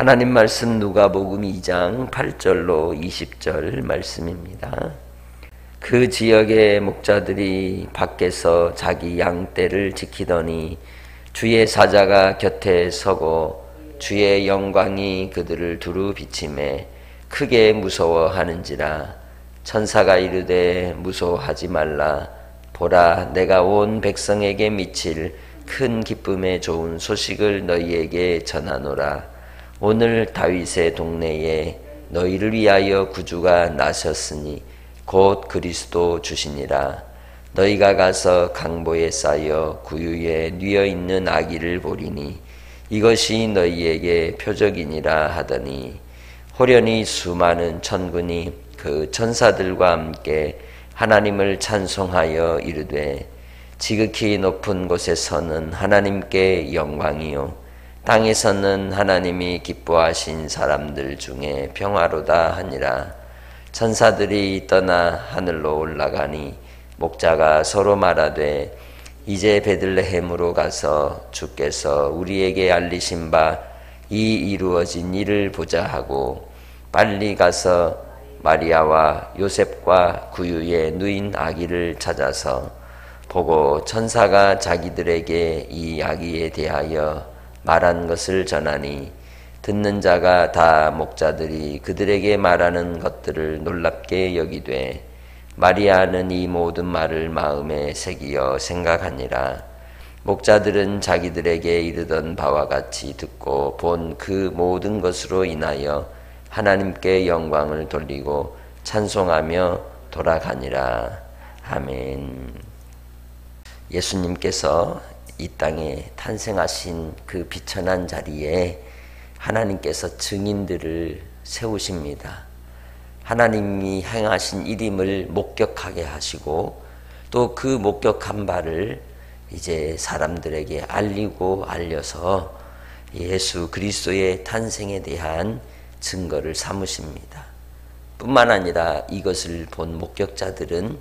하나님 말씀 누가복음 2장 8절로 20절 말씀입니다. 그 지역의 목자들이 밖에서 자기 양떼를 지키더니 주의 사자가 곁에 서고 주의 영광이 그들을 두루 비치매 크게 무서워하는지라. 천사가 이르되 무서워하지 말라. 보라, 내가 온 백성에게 미칠 큰 기쁨의 좋은 소식을 너희에게 전하노라. 오늘 다윗의 동네에 너희를 위하여 구주가 나셨으니 곧 그리스도 주시니라. 너희가 가서 강보에 쌓여 구유에 뉘어 있는 아기를 보리니 이것이 너희에게 표적이니라 하더니 호련히 수많은 천군이 그 천사들과 함께 하나님을 찬송하여 이르되 지극히 높은 곳에서는 하나님께 영광이요 땅에서는 하나님이 기뻐하신 사람들 중에 평화로다 하니라. 천사들이 떠나 하늘로 올라가니 목자가 서로 말하되 이제 베들레헴으로 가서 주께서 우리에게 알리신 바 이 이루어진 일을 보자 하고 빨리 가서 마리아와 요셉과 구유에 누인 아기를 찾아서 보고 천사가 자기들에게 이 아기에 대하여 말한 것을 전하니 듣는 자가 다 목자들이 그들에게 말하는 것들을 놀랍게 여기되 마리아는 이 모든 말을 마음에 새기어 생각하니라. 목자들은 자기들에게 이르던 바와 같이 듣고 본 그 모든 것으로 인하여 하나님께 영광을 돌리고 찬송하며 돌아가니라. 아멘. 예수님께서 이 땅에 탄생하신 그 비천한 자리에 하나님께서 증인들을 세우십니다. 하나님이 행하신 일임을 목격하게 하시고 또 그 목격한 바를 이제 사람들에게 알리고 알려서 예수 그리스도의 탄생에 대한 증거를 삼으십니다. 뿐만 아니라 이것을 본 목격자들은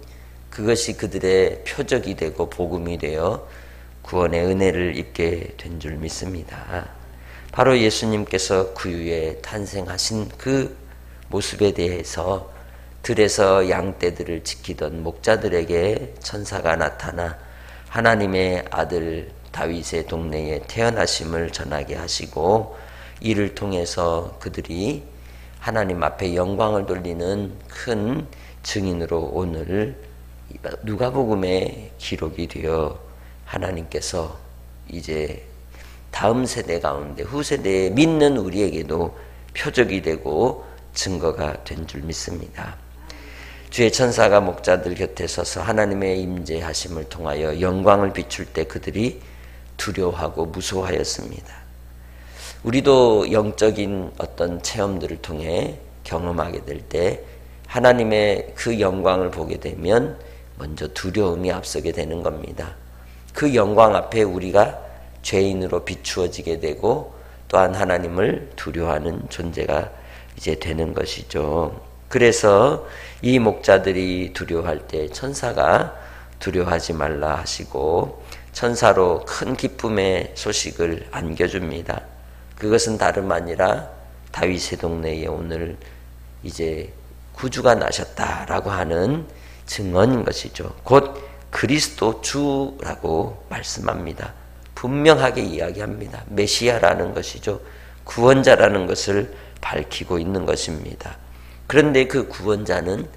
그것이 그들의 표적이 되고 복음이 되어 구원의 은혜를 입게 된 줄 믿습니다. 바로 예수님께서 구유에 탄생하신 그 모습에 대해서 들에서 양떼들을 지키던 목자들에게 천사가 나타나 하나님의 아들 다윗의 동네에 태어나심을 전하게 하시고 이를 통해서 그들이 하나님 앞에 영광을 돌리는 큰 증인으로 오늘 누가복음에 기록이 되어 하나님께서 이제 다음 세대 가운데 후세대에 믿는 우리에게도 표적이 되고 증거가 된 줄 믿습니다. 주의 천사가 목자들 곁에 서서 하나님의 임재하심을 통하여 영광을 비출 때 그들이 두려워하고 무서워하였습니다. 우리도 영적인 어떤 체험들을 통해 경험하게 될 때 하나님의 그 영광을 보게 되면 먼저 두려움이 앞서게 되는 겁니다. 그 영광 앞에 우리가 죄인으로 비추어지게 되고 또한 하나님을 두려워하는 존재가 이제 되는 것이죠. 그래서 이 목자들이 두려워할 때 천사가 두려워하지 말라 하시고 천사로 큰 기쁨의 소식을 안겨줍니다. 그것은 다름 아니라 다윗의 동네에 오늘 이제 구주가 나셨다라고 하는 증언인 것이죠. 곧 그리스도 주라고 말씀합니다. 분명하게 이야기합니다. 메시아라는 것이죠. 구원자라는 것을 밝히고 있는 것입니다. 그런데 그 구원자는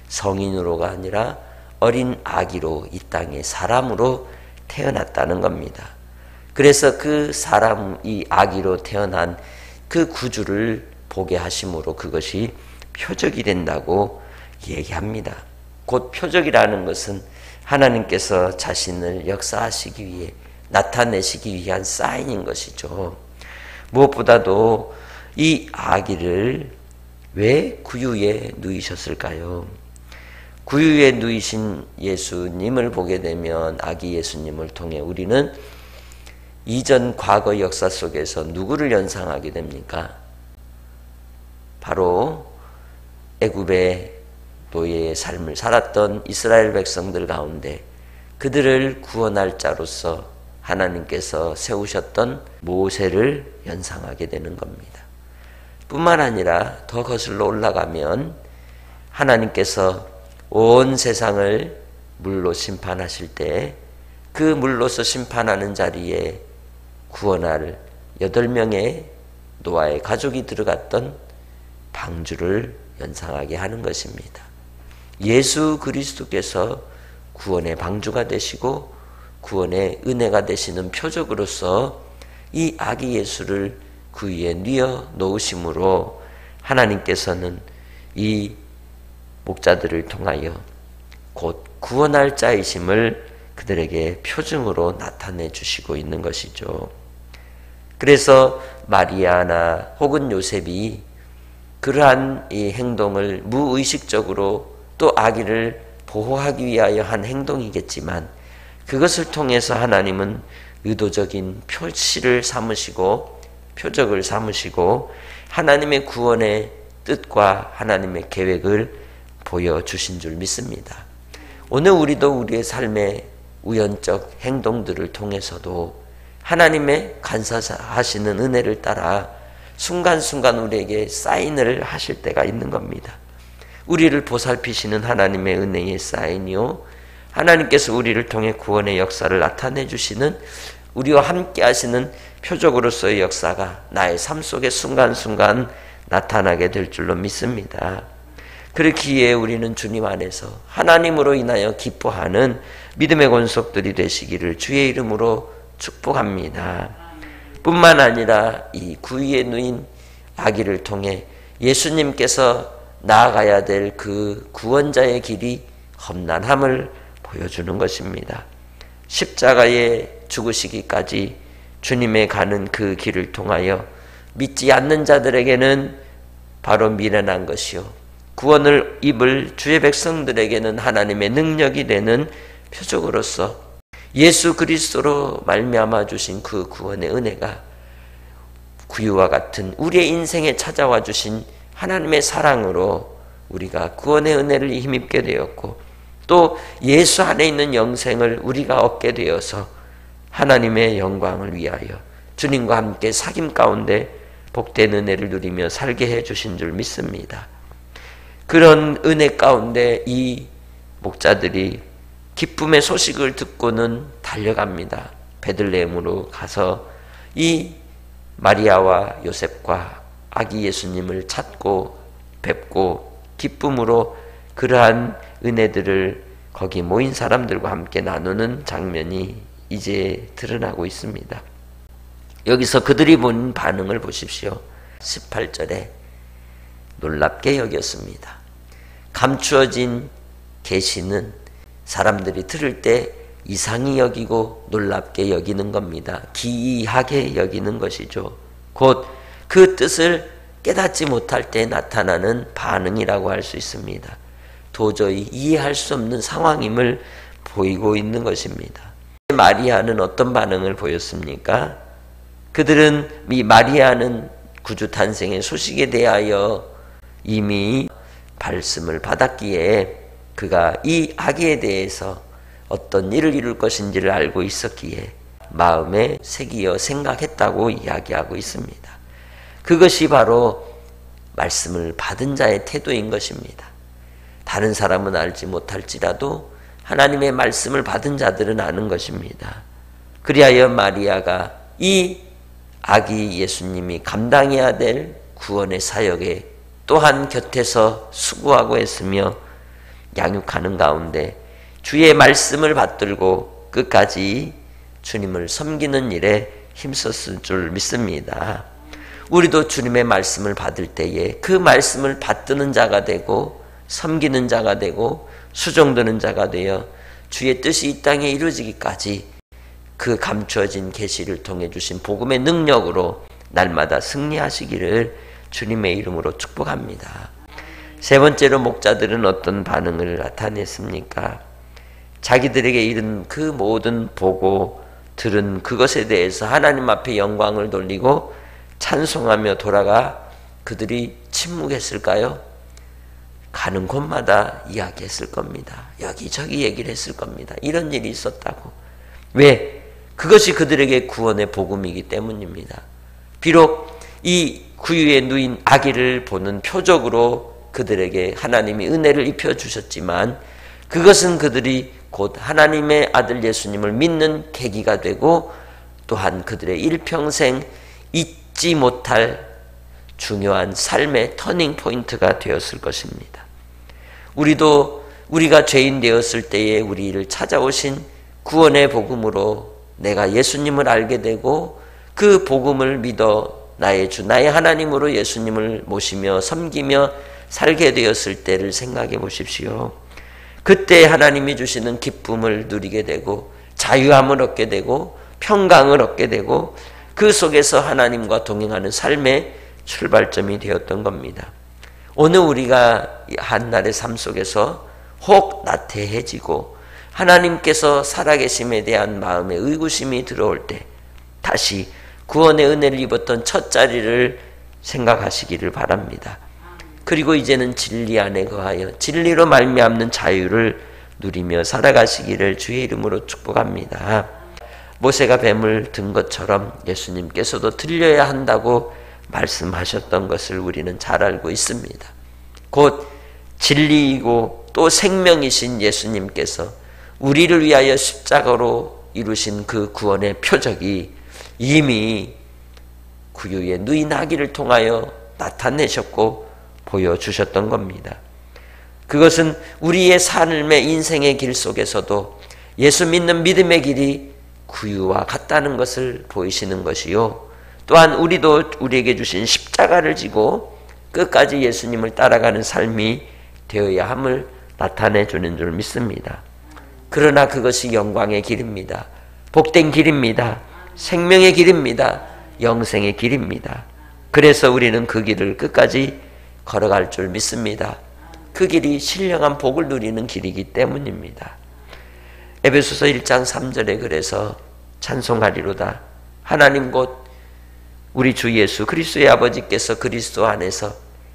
성인으로가 아니라 어린 아기로 이 땅에 사람으로 태어났다는 겁니다. 그래서 그 사람, 이 아기로 태어난 그 구주를 보게 하심으로 그것이 표적이 된다고 얘기합니다. 곧 표적이라는 것은 하나님께서 자신을 역사하시기 위해 나타내시기 위한 사인인 것이죠. 무엇보다도 이 아기를 왜 구유에 누이셨을까요? 구유에 누이신 예수님을 보게 되면 아기 예수님을 통해 우리는 이전 과거 역사 속에서 누구를 연상하게 됩니까? 바로 애굽의 노예의 삶을 살았던 이스라엘 백성들 가운데 그들을 구원할 자로서 하나님께서 세우셨던 모세를 연상하게 되는 겁니다. 뿐만 아니라 더 거슬러 올라가면 하나님께서 온 세상을 물로 심판하실 때 그 물로서 심판하는 자리에 구원할 8명의 노아의 가족이 들어갔던 방주를 연상하게 하는 것입니다. 예수 그리스도께서 구원의 방주가 되시고 구원의 은혜가 되시는 표적으로서 이 아기 예수를 그 위에 뉘어 놓으심으로 하나님께서는 이 목자들을 통하여 곧 구원할 자이심을 그들에게 표징으로 나타내 주시고 있는 것이죠. 그래서 마리아나 혹은 요셉이 그러한 이 행동을 무의식적으로 또 아기를 보호하기 위하여 한 행동이겠지만 그것을 통해서 하나님은 의도적인 표시를 삼으시고 표적을 삼으시고 하나님의 구원의 뜻과 하나님의 계획을 보여주신 줄 믿습니다. 오늘 우리도 우리의 삶의 우연적 행동들을 통해서도 하나님의 간사하시는 은혜를 따라 순간순간 우리에게 사인을 하실 때가 있는 겁니다. 우리를 보살피시는 하나님의 은혜의 사인이요, 하나님께서 우리를 통해 구원의 역사를 나타내 주시는 우리와 함께 하시는 표적으로서의 역사가 나의 삶 속에 순간순간 나타나게 될 줄로 믿습니다. 그렇기에 우리는 주님 안에서 하나님으로 인하여 기뻐하는 믿음의 권속들이 되시기를 주의 이름으로 축복합니다. 뿐만 아니라 이 구위에 누인 아기를 통해 예수님께서 나아가야 될 그 구원자의 길이 험난함을 보여주는 것입니다. 십자가에 죽으시기까지 주님의 가는 그 길을 통하여 믿지 않는 자들에게는 바로 미련한 것이요, 구원을 입을 주의 백성들에게는 하나님의 능력이 되는 표적으로서 예수 그리스도로 말미암아 주신 그 구원의 은혜가 구유와 같은 우리의 인생에 찾아와 주신 하나님의 사랑으로 우리가 구원의 은혜를 힘입게 되었고 또 예수 안에 있는 영생을 우리가 얻게 되어서 하나님의 영광을 위하여 주님과 함께 사귐 가운데 복된 은혜를 누리며 살게 해주신 줄 믿습니다. 그런 은혜 가운데 이 목자들이 기쁨의 소식을 듣고는 달려갑니다. 베들레헴으로 가서 이 마리아와 요셉과 아기 예수님을 찾고 뵙고 기쁨으로 그러한 은혜들을 거기 모인 사람들과 함께 나누는 장면이 이제 드러나고 있습니다. 여기서 그들이 본 반응을 보십시오. 18절에 놀랍게 여겼습니다. 감추어진 계시는 사람들이 들을 때 이상히 여기고 놀랍게 여기는 겁니다. 기이하게 여기는 것이죠. 곧 그 뜻을 깨닫지 못할 때 나타나는 반응이라고 할 수 있습니다. 도저히 이해할 수 없는 상황임을 보이고 있는 것입니다. 마리아는 어떤 반응을 보였습니까? 그들은 이 마리아는 구주 탄생의 소식에 대하여 이미 말씀을 받았기에 그가 이 아기에 대해서 어떤 일을 이룰 것인지를 알고 있었기에 마음에 새기어 생각했다고 이야기하고 있습니다. 그것이 바로 말씀을 받은 자의 태도인 것입니다. 다른 사람은 알지 못할지라도 하나님의 말씀을 받은 자들은 아는 것입니다. 그리하여 마리아가 이 아기 예수님이 감당해야 될 구원의 사역에 또한 곁에서 수고하고 했으며 양육하는 가운데 주의 말씀을 받들고 끝까지 주님을 섬기는 일에 힘썼을 줄 믿습니다. 우리도 주님의 말씀을 받을 때에 그 말씀을 받드는 자가 되고 섬기는 자가 되고 수종드는 자가 되어 주의 뜻이 이 땅에 이루어지기까지 그 감추어진 계시를 통해 주신 복음의 능력으로 날마다 승리하시기를 주님의 이름으로 축복합니다. 세 번째로 목자들은 어떤 반응을 나타냈습니까? 자기들에게 이른 그 모든 보고 들은 그것에 대해서 하나님 앞에 영광을 돌리고 찬송하며 돌아가 그들이 침묵했을까요? 가는 곳마다 이야기했을 겁니다. 여기저기 얘기를 했을 겁니다. 이런 일이 있었다고. 왜? 그것이 그들에게 구원의 복음이기 때문입니다. 비록 이 구유에 누인 아기를 보는 표적으로 그들에게 하나님이 은혜를 입혀주셨지만 그것은 그들이 곧 하나님의 아들 예수님을 믿는 계기가 되고 또한 그들의 일평생 잊지 못할 중요한 삶의 터닝 포인트가 되었을 것입니다. 우리도 우리가 죄인 되었을 때에 우리를 찾아오신 구원의 복음으로 내가 예수님을 알게 되고 그 복음을 믿어 나의 주 나의 하나님으로 예수님을 모시며 섬기며 살게 되었을 때를 생각해 보십시오. 그때 하나님이 주시는 기쁨을 누리게 되고 자유함을 얻게 되고 평강을 얻게 되고 그 속에서 하나님과 동행하는 삶의 출발점이 되었던 겁니다. 오늘 우리가 한날의 삶 속에서 혹 나태해지고 하나님께서 살아계심에 대한 마음의 의구심이 들어올 때 다시 구원의 은혜를 입었던 첫 자리를 생각하시기를 바랍니다. 그리고 이제는 진리 안에 거하여 진리로 말미암는 자유를 누리며 살아가시기를 주의 이름으로 축복합니다. 모세가 뱀을 든 것처럼 예수님께서도 들려야 한다고 말씀하셨던 것을 우리는 잘 알고 있습니다. 곧 진리이고 또 생명이신 예수님께서 우리를 위하여 십자가로 이루신 그 구원의 표적이 이미 구유에 누인 아기를 통하여 나타내셨고 보여주셨던 겁니다. 그것은 우리의 삶의 인생의 길 속에서도 예수 믿는 믿음의 길이 구유와 같다는 것을 보이시는 것이요. 또한 우리도 우리에게 주신 십자가를 지고 끝까지 예수님을 따라가는 삶이 되어야 함을 나타내 주는 줄 믿습니다. 그러나 그것이 영광의 길입니다. 복된 길입니다. 생명의 길입니다. 영생의 길입니다. 그래서 우리는 그 길을 끝까지 걸어갈 줄 믿습니다. 그 길이 신령한 복을 누리는 길이기 때문입니다. 에베소서 1장 3절에 그래서 찬송하리로다. 하나님 곧 우리 주 예수 그리스도의 아버지께서 그리스도 안에서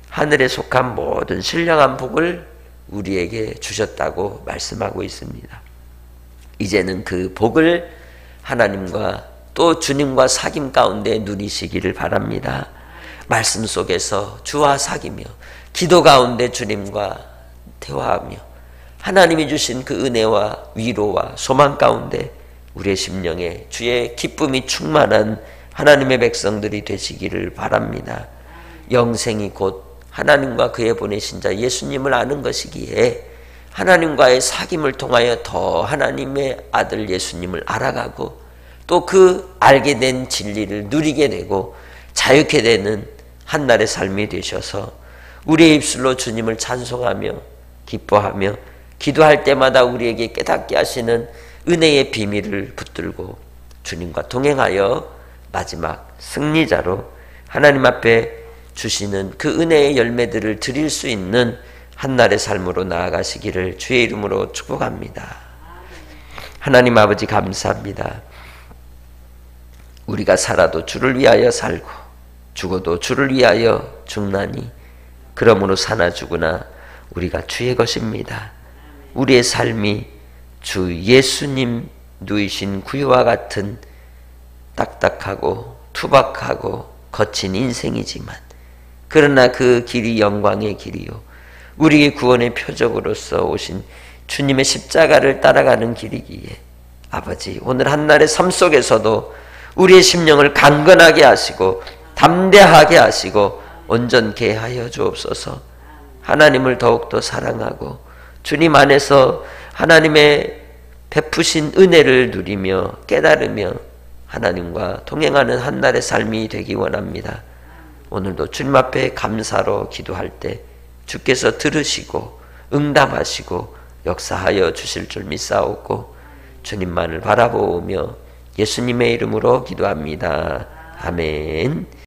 하늘에 속한 모든 신령한 복을 우리에게 주셨다고 말씀하고 있습니다. 이제는 그 복을 하나님과 또 주님과 사귐 가운데 누리시기를 바랍니다. 말씀 속에서 주와 사귀며 기도 가운데 주님과 대화하며 하나님이 주신 그 은혜와 위로와 소망 가운데 우리의 심령에 주의 기쁨이 충만한 하나님의 백성들이 되시기를 바랍니다. 영생이 곧 하나님과 그의 보내신 자 예수님을 아는 것이기에 하나님과의 사귐을 통하여 더 하나님의 아들 예수님을 알아가고 또 그 알게 된 진리를 누리게 되고 자유케 되는 한날의 삶이 되셔서 우리의 입술로 주님을 찬송하며 기뻐하며 기도할 때마다 우리에게 깨닫게 하시는 은혜의 비밀을 붙들고 주님과 동행하여 마지막 승리자로 하나님 앞에 주시는 그 은혜의 열매들을 드릴 수 있는 한날의 삶으로 나아가시기를 주의 이름으로 축복합니다. 하나님 아버지 감사합니다. 우리가 살아도 주를 위하여 살고 죽어도 주를 위하여 죽나니 그러므로 사나 죽으나 우리가 주의 것입니다. 우리의 삶이 주 예수님 누이신 구유와 같은 딱딱하고 투박하고 거친 인생이지만 그러나 그 길이 영광의 길이요 우리의 구원의 표적으로서 오신 주님의 십자가를 따라가는 길이기에 아버지 오늘 한날의 삶 속에서도 우리의 심령을 강건하게 하시고 담대하게 하시고 온전케 하여 주옵소서. 하나님을 더욱더 사랑하고 주님 안에서 하나님의 베푸신 은혜를 누리며 깨달으며 하나님과 동행하는 한날의 삶이 되기 원합니다. 오늘도 주님 앞에 감사로 기도할 때 주께서 들으시고 응답하시고 역사하여 주실 줄 믿사오고 주님만을 바라보며 예수님의 이름으로 기도합니다. 아멘.